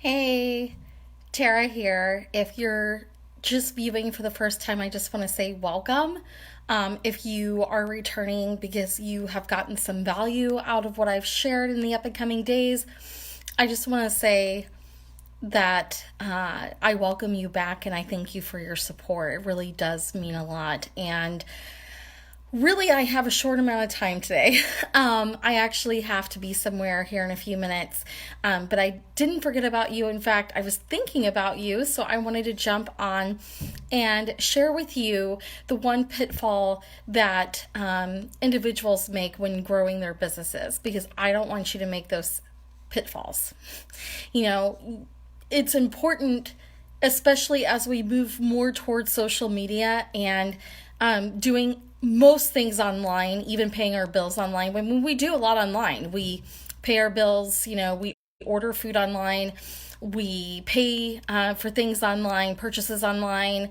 Hey, Tara here. If you're just viewing for the first time, I just want to say welcome. If you are returning because you have gotten some value out of what I've shared in the up and coming days, I just want to say that I welcome you back and I thank you for your support. It really does mean a lot. And really, I have a short amount of time today. I actually have to be somewhere here in a few minutes, but I didn't forget about you. In fact, I was thinking about you, so I wanted to jump on and share with you the one pitfall that individuals make when growing their businesses, because I don't want you to make those pitfalls. It's important, especially as we move more towards social media and doing most things online, even paying our bills online. When we do a lot online, we pay our bills, we order food online, we pay for things online, purchases online.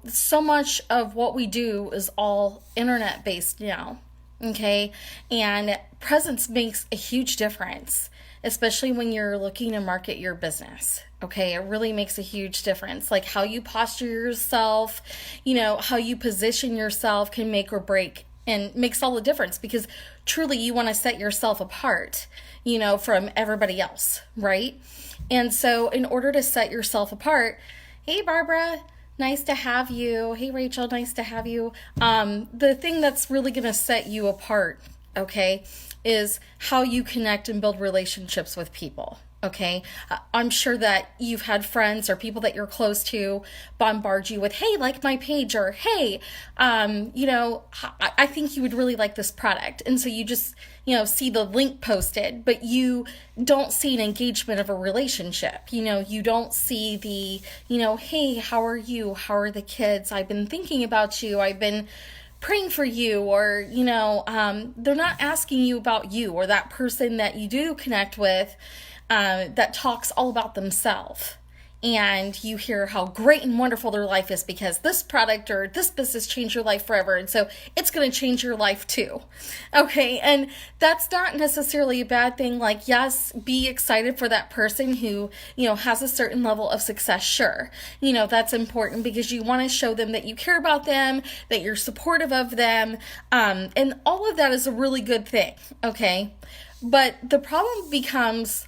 So much of what we do is all internet based now. Okay. And presence makes a huge difference, especially when you're looking to market your business. Okay, it really makes a huge difference. Like how you posture yourself, how you position yourself can make or break and makes all the difference, because truly you want to set yourself apart, from everybody else, right? And so in order to set yourself apart, hey, Barbara, nice to have you. Hey, Rachel, nice to have you. The thing that's really going to set you apart, okay, is how you connect and build relationships with people. Okay, I'm sure that you've had friends or people that you're close to bombard you with, hey, like my page, or hey, I think you would really like this product. And so you just, see the link posted, but you don't see an engagement of a relationship. You don't see the, hey, how are you? How are the kids? I've been thinking about you. I've been praying for you, or, they're not asking you about you or that person that you do connect with. That talks all about themselves, and you hear how great and wonderful their life is because this product or this business changed your life forever, and so it's going to change your life too. Okay, and that's not necessarily a bad thing. Like, yes, be excited for that person who, has a certain level of success. Sure, that's important because you want to show them that you care about them, that you're supportive of them, and all of that is a really good thing. Okay, but the problem becomes,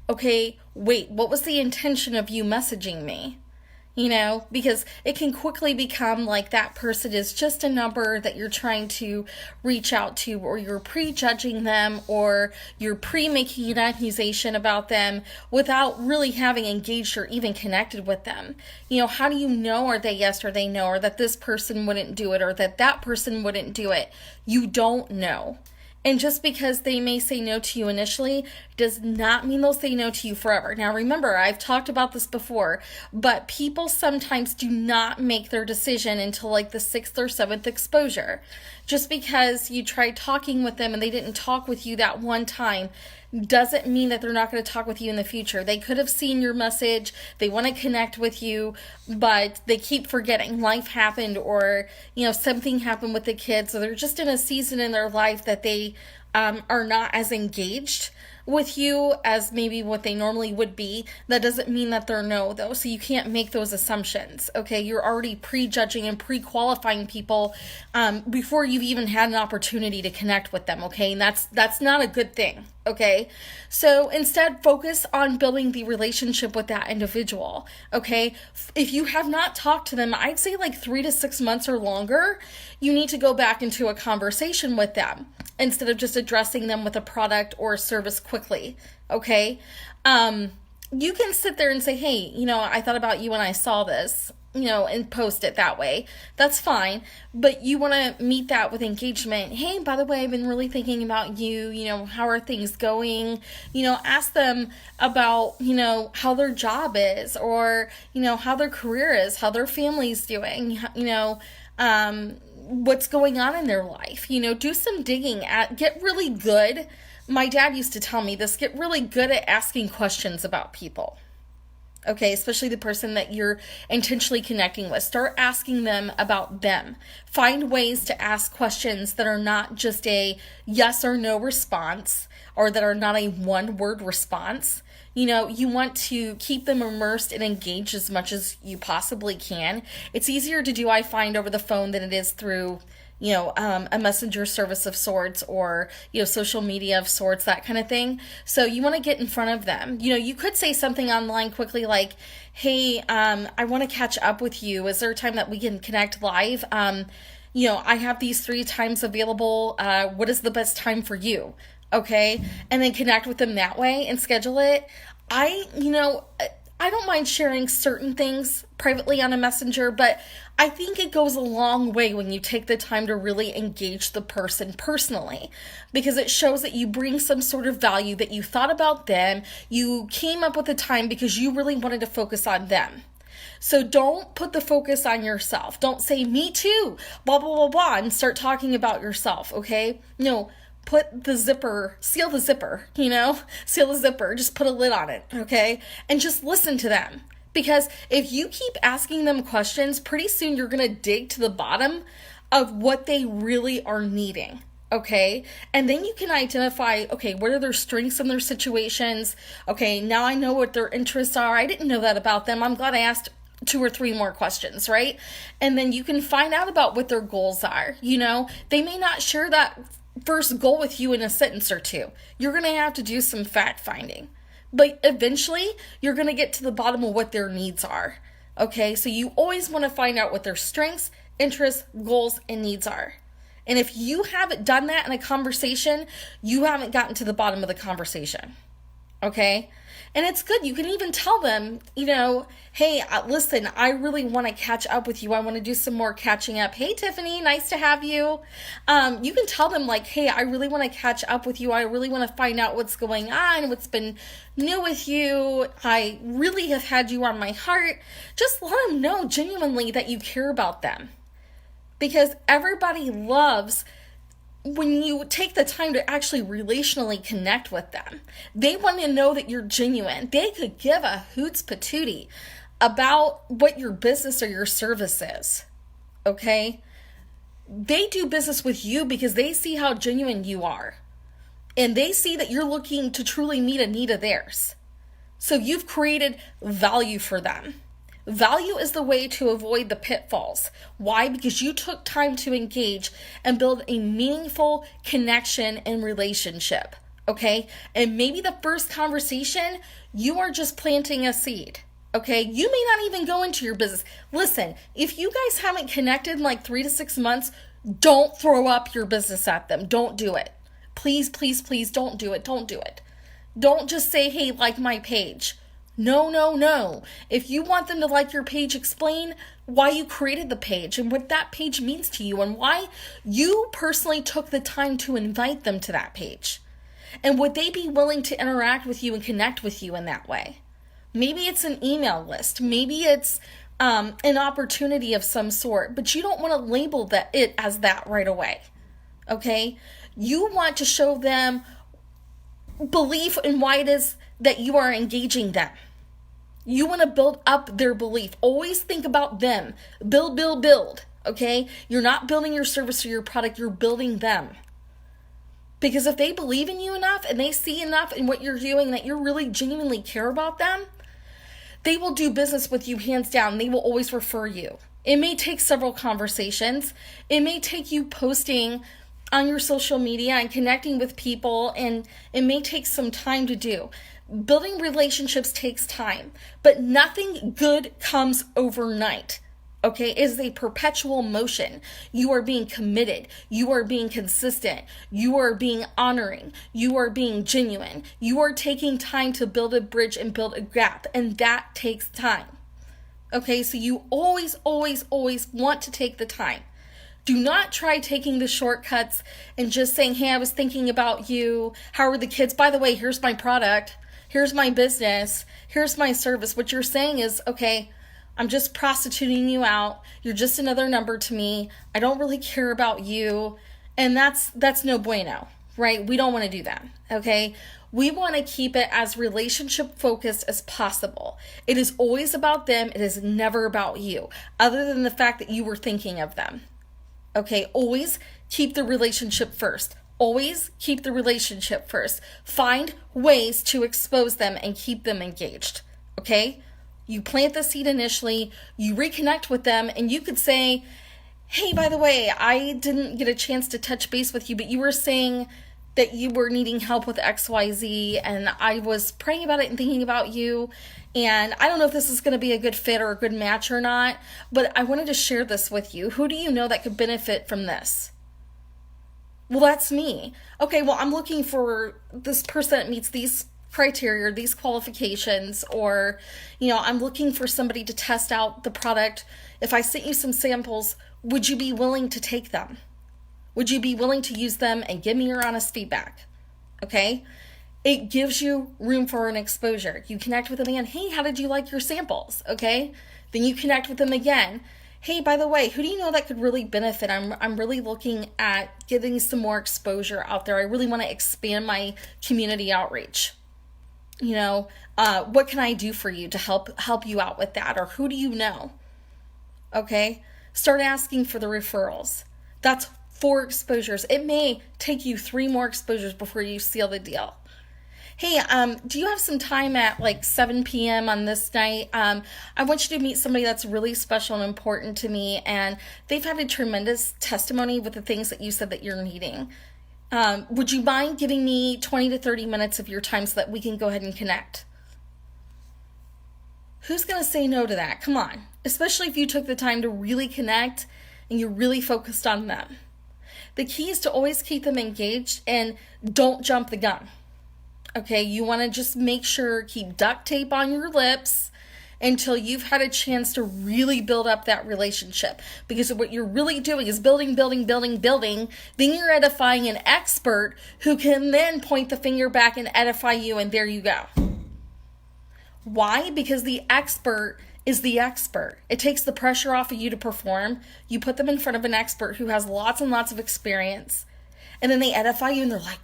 okay, wait, what was the intention of you messaging me? Because it can quickly become like that person is just a number that you're trying to reach out to, or you're prejudging them, or you're pre-making an accusation about them without really having engaged or even connected with them. How do you know, are they yes or they no, or that this person wouldn't do it, or that person wouldn't do it? You don't know. And just because they may say no to you initially does not mean they'll say no to you forever. Now, remember, I've talked about this before, but people sometimes do not make their decision until like the 6th or 7th exposure. Just because you tried talking with them and they didn't talk with you that one time doesn't mean that they're not going to talk with you in the future. They could have seen your message, they want to connect with you, but they keep forgetting. Life happened, or, something happened with the kids, or they're just in a season in their life that they are not as engaged with you as maybe what they normally would be. That doesn't mean that they're no, though. So you can't make those assumptions. Okay, you're already prejudging and pre-qualifying people before you've even had an opportunity to connect with them. Okay, and that's not a good thing. Okay, so instead focus on building the relationship with that individual. Okay, if you have not talked to them, I'd say like 3 to 6 months or longer, you need to go back into a conversation with them instead of just addressing them with a product or a service quickly. Okay, you can sit there and say, hey, I thought about you when I saw this, and post it that way. That's fine. But you want to meet that with engagement. Hey, by the way, I've been really thinking about you. How are things going? Ask them about, how their job is, or, how their career is, how their family's doing, what's going on in their life. Do some digging, get really good. My dad used to tell me this, get really good at asking questions about people. Okay, especially the person that you're intentionally connecting with. Start asking them about them. Find ways to ask questions that are not just a yes or no response, or that are not a one-word response. You want to keep them immersed and engaged as much as you possibly can. It's easier to do, I find, over the phone than it is through, a messenger service of sorts, or, social media of sorts, that kind of thing. So you want to get in front of them. You could say something online quickly like, hey, I want to catch up with you. Is there a time that we can connect live? I have these 3 times available. What is the best time for you? Okay. And then connect with them that way and schedule it. I don't mind sharing certain things privately on a messenger, but I think it goes a long way when you take the time to really engage the person personally, because it shows that you bring some sort of value, that you thought about them. You came up with the time because you really wanted to focus on them. So don't put the focus on yourself. Don't say, me too, blah, blah, blah, blah, and start talking about yourself, okay? No, seal the zipper, just put a lid on it, okay? And just listen to them. Because if you keep asking them questions, pretty soon you're going to dig to the bottom of what they really are needing. Okay. And then you can identify, okay, what are their strengths in their situations? Okay. Now I know what their interests are. I didn't know that about them. I'm glad I asked 2 or 3 more questions, right? And then you can find out about what their goals are. They may not share that first goal with you in a sentence or 2. You're going to have to do some fact finding. But eventually, you're going to get to the bottom of what their needs are. Okay? So you always want to find out what their strengths, interests, goals, and needs are. And if you haven't done that in a conversation, you haven't gotten to the bottom of the conversation. Okay? And it's good. You can even tell them, hey, listen, I really want to catch up with you. I want to do some more catching up. Hey, Tiffany, nice to have you. You can tell them like, hey, I really want to catch up with you. I really want to find out what's going on, what's been new with you. I really have had you on my heart. Just let them know genuinely that you care about them. Because everybody loves when you take the time to actually relationally connect with them. They want to know that you're genuine. They could give a hoots patootie about what your business or your service is. Okay? They do business with you because they see how genuine you are. And they see that you're looking to truly meet a need of theirs. So you've created value for them. Value is the way to avoid the pitfalls. Why? Because you took time to engage and build a meaningful connection and relationship. Okay? And maybe the first conversation, you are just planting a seed. Okay? You may not even go into your business. Listen, if you guys haven't connected in like 3 to 6 months, don't throw up your business at them. Don't do it. Please, please, please don't do it. Don't do it. Don't just say, hey, like my page. No, no, no. If you want them to like your page, explain why you created the page and what that page means to you and why you personally took the time to invite them to that page. And would they be willing to interact with you and connect with you in that way? Maybe it's an email list. Maybe it's an opportunity of some sort, but you don't want to label it as that right away. Okay? You want to show them belief in why it is that you are engaging them. You want to build up their belief. Always think about them. Build, build, build. Okay? You're not building your service or your product. You're building them. Because if they believe in you enough and they see enough in what you're doing that you really genuinely care about them, they will do business with you hands down. They will always refer you. It may take several conversations. It may take you posting on your social media and connecting with people, and it may take some time to do. Building relationships takes time, but nothing good comes overnight. Okay, it is a perpetual motion. You are being committed. You are being consistent. You are being honoring. You are being genuine. You are taking time to build a bridge and build a gap, and that takes time. Okay, so you always, always, always want to take the time. Do not try taking the shortcuts and just saying, hey, I was thinking about you. How are the kids? By the way, here's my product. Here's my business. Here's my service. What you're saying is, okay, I'm just prostituting you out. You're just another number to me. I don't really care about you. And that's no bueno, right? We don't want to do that, okay? We want to keep it as relationship focused as possible. It is always about them. It is never about you, other than the fact that you were thinking of them. Okay, always keep the relationship first. Always keep the relationship first. Find ways to expose them and keep them engaged. Okay? You plant the seed initially, you reconnect with them, and you could say, hey, by the way, I didn't get a chance to touch base with you, but you were saying that you were needing help with XYZ, and I was praying about it and thinking about you, and I don't know if this is going to be a good fit or a good match or not, but I wanted to share this with you. Who do you know that could benefit from this? Well, that's me. Okay, well, I'm looking for this person that meets these criteria or these qualifications, or, I'm looking for somebody to test out the product. If I sent you some samples, would you be willing to take them? Would you be willing to use them and give me your honest feedback? Okay? It gives you room for an exposure. You connect with them again. Hey, how did you like your samples? Okay? Then you connect with them again. Hey, by the way, who do you know that could really benefit? I'm really looking at getting some more exposure out there. I really want to expand my community outreach. What can I do for you to help you out with that? Or who do you know? Okay? Start asking for the referrals. That's 4 exposures. It may take you 3 more exposures before you seal the deal. Hey, do you have some time at like 7 p.m. on this night? I want you to meet somebody that's really special and important to me, and they've had a tremendous testimony with the things that you said that you're needing. Would you mind giving me 20 to 30 minutes of your time so that we can go ahead and connect? Who's going to say no to that? Come on. Especially if you took the time to really connect and you're really focused on them. The key is to always keep them engaged and don't jump the gun. Okay, you want to just make sure, keep duct tape on your lips until you've had a chance to really build up that relationship. Because what you're really doing is building. Then you're edifying an expert who can then point the finger back and edify you, and there you go. Why? Because the expert is the expert. It takes the pressure off of you to perform. You put them in front of an expert who has lots and lots of experience, and then they edify you and they're like,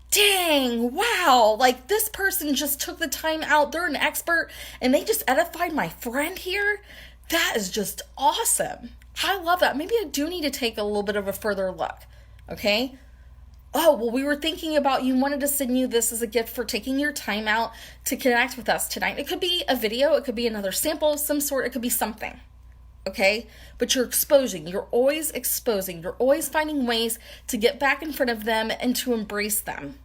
dang, wow, like this person just took the time out. They're an expert and they just edified my friend here. That is just awesome. I love that. Maybe I do need to take a little bit of a further look. Okay. Oh, well, we were thinking about you, wanted to send you this as a gift for taking your time out to connect with us tonight. It could be a video. It could be another sample of some sort. It could be something. Okay? But you're exposing. You're always exposing. You're always finding ways to get back in front of them and to embrace them.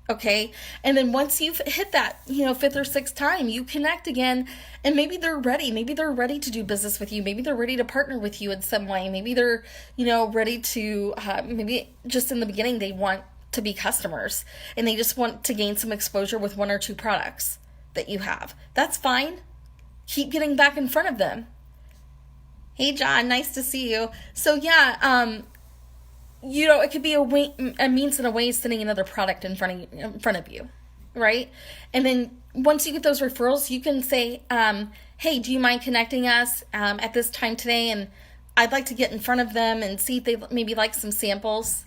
Okay? And then once you've hit that, 5th or 6th time, you connect again, and maybe they're ready. Maybe they're ready to do business with you. Maybe they're ready to partner with you in some way. Maybe they're, ready to, maybe just in the beginning, they want to be customers and they just want to gain some exposure with 1 or 2 products that you have. That's fine. Keep getting back in front of them. Hey, John, nice to see you. So yeah, it could be a means and a way of sending another product in front of you, right? And then once you get those referrals, you can say, hey, do you mind connecting us at this time today? And I'd like to get in front of them and see if they maybe like some samples.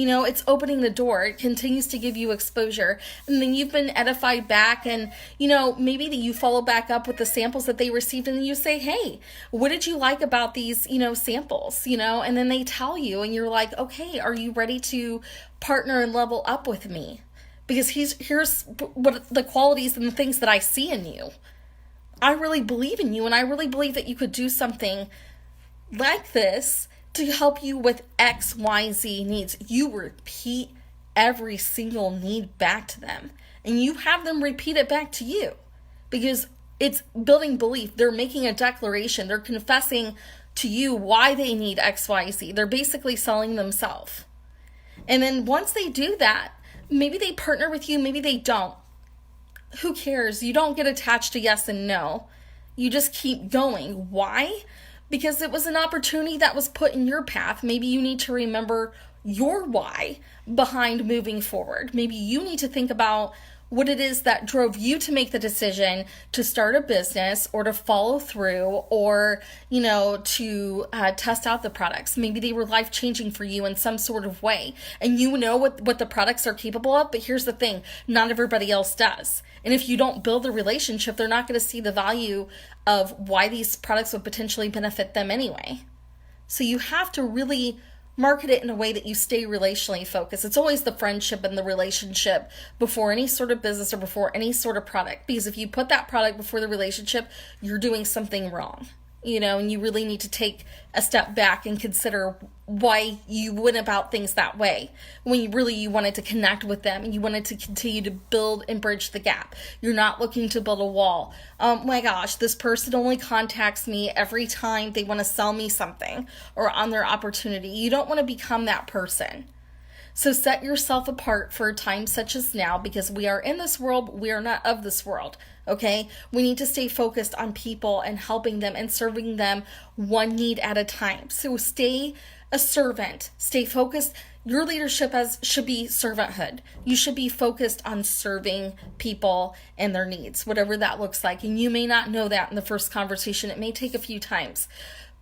It's opening the door. It continues to give you exposure. And then you've been edified back, and, maybe you follow back up with the samples that they received, and you say, hey, what did you like about these, samples, and then they tell you, and you're like, okay, are you ready to partner and level up with me? Because here's what the qualities and the things that I see in you. I really believe in you, and I really believe that you could do something like this to help you with XYZ needs. You repeat every single need back to them, and you have them repeat it back to you, because it's building belief. They're making a declaration. They're confessing to you why they need XYZ. They're basically selling themselves. And then once they do that, maybe they partner with you, maybe they don't. Who cares? You don't get attached to yes and no. You just keep going. Why? Because it was an opportunity that was put in your path. Maybe you need to remember your why behind moving forward. Maybe you need to think about what it is that drove you to make the decision to start a business or to follow through or, to test out the products. Maybe they were life-changing for you in some sort of way. And you know what the products are capable of, but here's the thing, not everybody else does. And if you don't build a relationship, they're not going to see the value of why these products would potentially benefit them anyway. So you have to really market it in a way that you stay relationally focused. It's always the friendship and the relationship before any sort of business or before any sort of product. Because if you put that product before the relationship, you're doing something wrong. And you really need to take a step back and consider why you went about things that way when you wanted to connect with them and you wanted to continue to build and bridge the gap. You're not looking to build a wall. Oh my gosh, this person only contacts me every time they want to sell me something or on their opportunity. You don't want to become that person. So set yourself apart for a time such as now, because we are in this world, we are not of this world, okay? We need to stay focused on people and helping them and serving them one need at a time. So stay a servant, stay focused. Your leadership should be servanthood. You should be focused on serving people and their needs, whatever that looks like. And you may not know that in the first conversation. It may take a few times.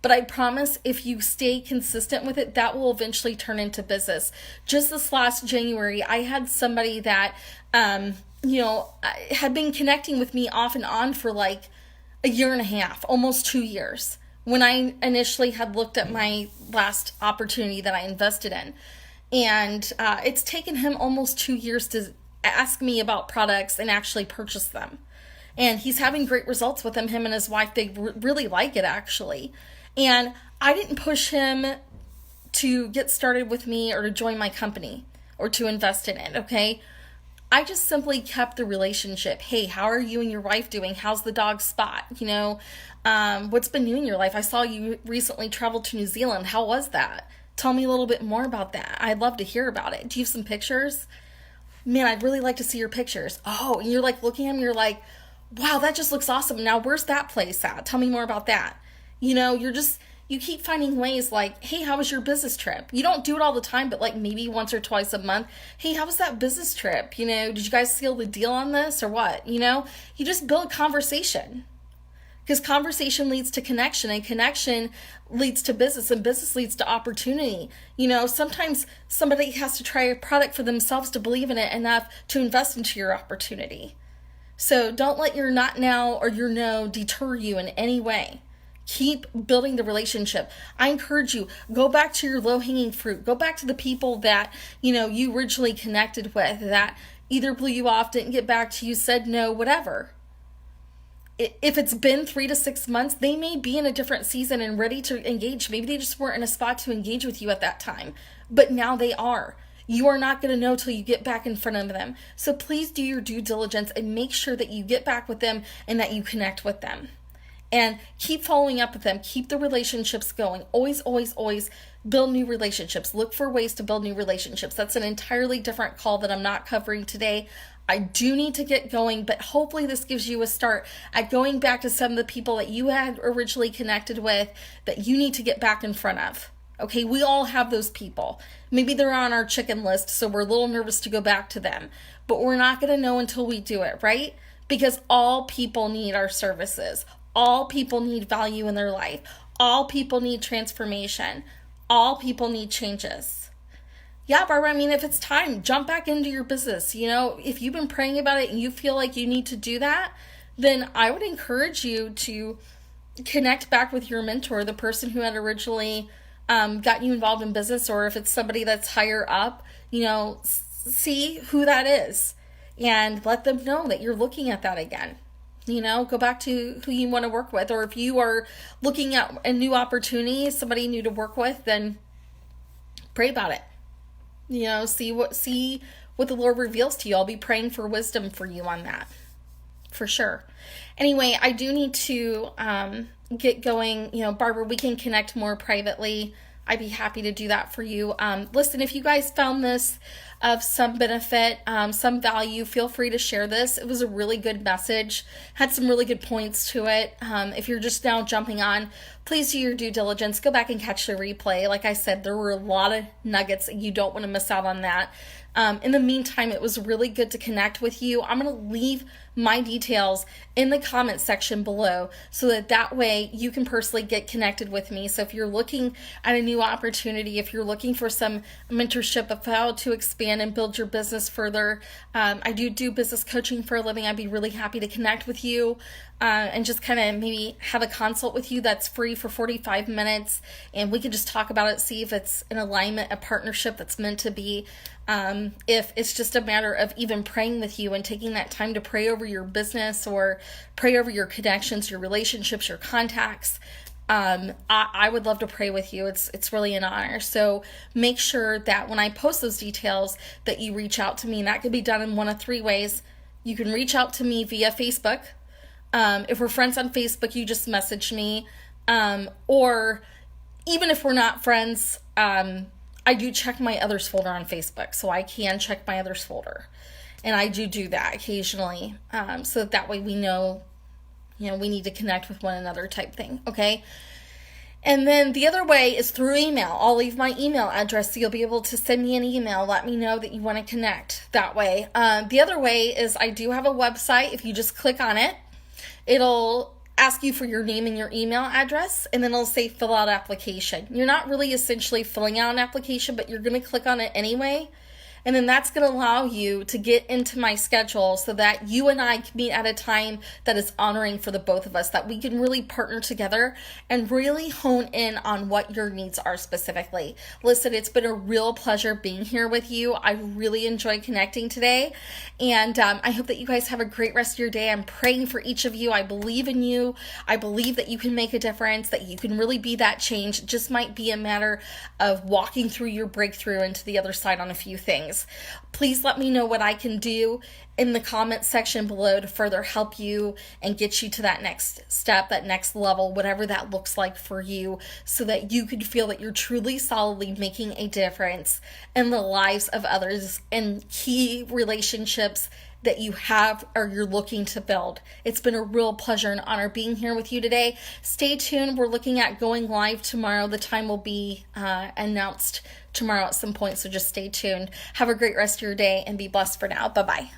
But I promise if you stay consistent with it, that will eventually turn into business. Just this last January, I had somebody that, had been connecting with me off and on for like a year and a half, almost 2 years, when I initially had looked at my last opportunity that I invested in. And it's taken him almost 2 years to ask me about products and actually purchase them. And he's having great results with them. Him and his wife, they really like it actually. And I didn't push him to get started with me or to join my company or to invest in it, okay? I just simply kept the relationship. Hey, how are you and your wife doing? How's the dog Spot? What's been new in your life? I saw you recently traveled to New Zealand. How was that? Tell me a little bit more about that. I'd love to hear about it. Do you have some pictures? Man, I'd really like to see your pictures. Oh, and you're like looking at them, you're like, wow, that just looks awesome. Now, where's that place at? Tell me more about that. You keep finding ways like, hey, how was your business trip? You don't do it all the time, but like maybe once or twice a month. Hey, how was that business trip? Did you guys seal the deal on this or what? You just build conversation, because conversation leads to connection, and connection leads to business, and business leads to opportunity. Sometimes somebody has to try a product for themselves to believe in it enough to invest into your opportunity. So don't let your not now or your no deter you in any way. Keep building the relationship. I encourage you, go back to your low-hanging fruit. Go back to the people that, you originally connected with, that either blew you off, didn't get back to you, said no, whatever. If it's been 3 to 6 months, they may be in a different season and ready to engage. Maybe they just weren't in a spot to engage with you at that time, but now they are. You are not going to know till you get back in front of them. So please do your due diligence and make sure that you get back with them and that you connect with them. And keep following up with them. Keep the relationships going. Always, always, always build new relationships. Look for ways to build new relationships. That's an entirely different call that I'm not covering today. I do need to get going, but hopefully this gives you a start at going back to some of the people that you had originally connected with that you need to get back in front of. Okay, we all have those people. Maybe they're on our chicken list, so we're a little nervous to go back to them. But we're not going to know until we do it, right? Because all people need our services. All people need value in their life. All people need transformation. All people need changes. Yeah, Barbara, if it's time, jump back into your business. If you've been praying about it and you feel like you need to do that, then I would encourage you to connect back with your mentor, the person who had originally got you involved in business, or if it's somebody that's higher up, see who that is and let them know that you're looking at that again. Go back to who you want to work with. Or if you are looking at a new opportunity, somebody new to work with, then pray about it. See what the Lord reveals to you. I'll be praying for wisdom for you on that, for sure. Anyway, I do need to get going. Barbara, we can connect more privately. I'd be happy to do that for you. Listen, if you guys found this of some benefit, some value, feel free to share this. It was a really good message, had some really good points to it. If you're just now jumping on, please do your due diligence. Go back and catch the replay. Like I said, there were a lot of nuggets. You don't want to miss out on that. In the meantime, it was really good to connect with you. I'm going to leave my details in the comment section below so that way you can personally get connected with me. So if you're looking at a new opportunity, if you're looking for some mentorship of how to expand expand and build your business further. I do business coaching for a living. I'd be really happy to connect with you and just kind of maybe have a consult with you that's free for 45 minutes. And we can just talk about it, see if it's an alignment, a partnership that's meant to be. If it's just a matter of even praying with you and taking that time to pray over your business or pray over your connections, your relationships, your contacts. I would love to pray with you. It's really an honor. So make sure that when I post those details that you reach out to me, and that can be done in one of three ways. You can reach out to me via Facebook. If we're friends on Facebook, you just message me. Or even if we're not friends, I do check my others folder on Facebook. So I can check my others folder. And I do that occasionally. So that way we know, we need to connect with one another type thing, okay? And then the other way is through email. I'll leave my email address so you'll be able to send me an email. Let me know that you want to connect that way. The other way is I do have a website. If you just click on it, it'll ask you for your name and your email address, and then it'll say fill out application. You're not really essentially filling out an application, but you're going to click on it anyway. And then that's going to allow you to get into my schedule so that you and I can meet at a time that is honoring for the both of us, that we can really partner together and really hone in on what your needs are specifically. Listen, it's been a real pleasure being here with you. I really enjoyed connecting today. And I hope that you guys have a great rest of your day. I'm praying for each of you. I believe in you. I believe that you can make a difference, that you can really be that change. It just might be a matter of walking through your breakthrough into the other side on a few things. Please let me know what I can do in the comment section below to further help you and get you to that next step, that next level, whatever that looks like for you, so that you could feel that you're truly solidly making a difference in the lives of others and key relationships that you have or you're looking to build. It's been a real pleasure and honor being here with you today. Stay tuned. We're looking at going live tomorrow. The time will be announced tomorrow at some point, so just stay tuned. Have a great rest of your day and be blessed for now. Bye-bye.